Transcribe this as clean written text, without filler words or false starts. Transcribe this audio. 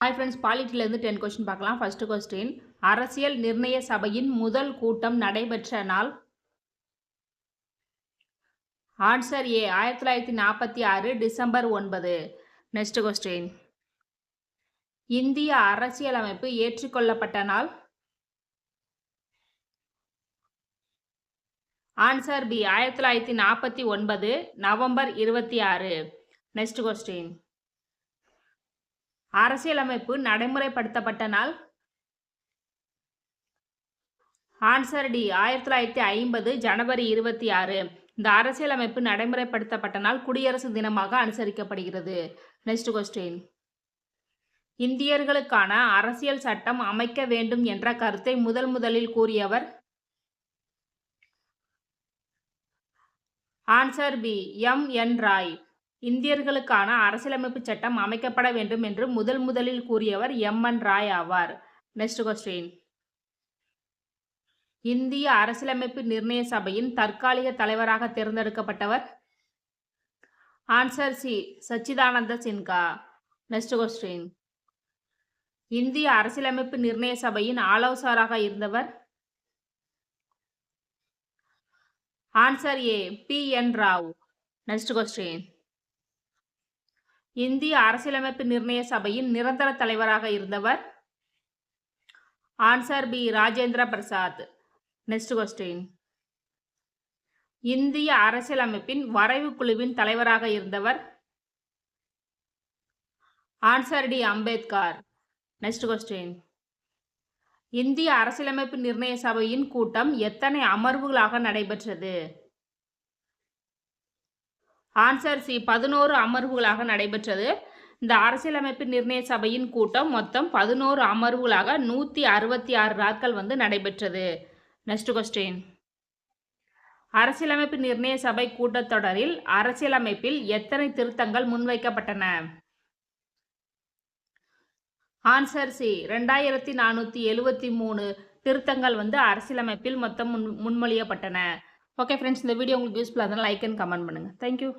Hi friends, பாலிட்டிலேருந்து 10 question பார்க்கலாம். First question, அரசியல் நிர்ணய சபையின் முதல் கூட்டம் நடைபெற்ற நாள்? Answer A 1946 December 9. Next question, இந்திய அரசியலமைப்பு ஏற்றுக்கொள்ளப்பட்ட நாள்? Answer B 1949 November 26. Next question, அரசியலமைப்பு நடைமுறைப்படுத்தப்பட்ட நாள்? ஆன்சர் டி 1950 ஜனவரி 26. இந்த அரசியலமைப்பு நடைமுறைப்படுத்தப்பட்ட நாள் குடியரசு தினமாக அனுசரிக்கப்படுகிறது. நெக்ஸ்ட் கொஸ்டின், இந்தியர்களுக்கான அரசியல் சட்டம் அமைக்க வேண்டும் என்ற கருத்தை முதலில் கூறியவர்? Answer B M N. ராய். இந்தியர்களுக்கான அரசியலமைப்பு சட்டம் அமைக்கப்பட வேண்டும் என்று முதலில் கூறியவர் எம்.என். ராய் ஆவார். நெக்ஸ்ட் கொஸ்டின், இந்திய அரசியலமைப்பு நிர்ணய சபையின் தற்காலிக தலைவராக தேர்ந்தெடுக்கப்பட்டவர்? Answer C Sachchidananda Sinha. Next question, இந்திய அரசியலமைப்பு நிர்ணய சபையின் ஆலோசகராக இருந்தவர்? Answer A B N. Rau. Next question, இந்திய அரசியலமைப்பு நிர்ணய சபையின் நிரந்தர தலைவராக இருந்தவர்? Answer B Rajendra Prasad. Next question, இந்திய அரசியலமைப்பின் வரைவு குழுவின் தலைவராக இருந்தவர்? Answer D Ambedkar. Next question, இந்திய அரசியலமைப்பு நிர்ணய சபையின் கூட்டம் எத்தனை அமர்வுகளாக நடைபெற்றது? ஆன்சர் சி 11 அமர்வுகளாக நடைபெற்றது. இந்த அரசியலமைப்பு நிர்ணய சபையின் கூட்டம் மொத்தம் 11 அமர்வுகளாக 166 நாட்கள் நடைபெற்றது. நெக்ஸ்ட் கொஸ்டின், அரசியலமைப்பு நிர்ணய சபை கூட்டத்தொடரில் அரசியலமைப்பில் எத்தனை திருத்தங்கள் முன்வைக்கப்பட்டன? ஆன்சர் சி 2473 திருத்தங்கள் அரசியலமைப்பில் மொத்தம் முன்மொழியப்பட்டன. ஓகே ஃப்ரெண்ட்ஸ், இந்த வீடியோ உங்களுக்கு யூஸ்ஃபுல்லாக இருந்தால் லைக் அண்ட் கமெண்ட் பண்ணுங்கள். தேங்க்யூ.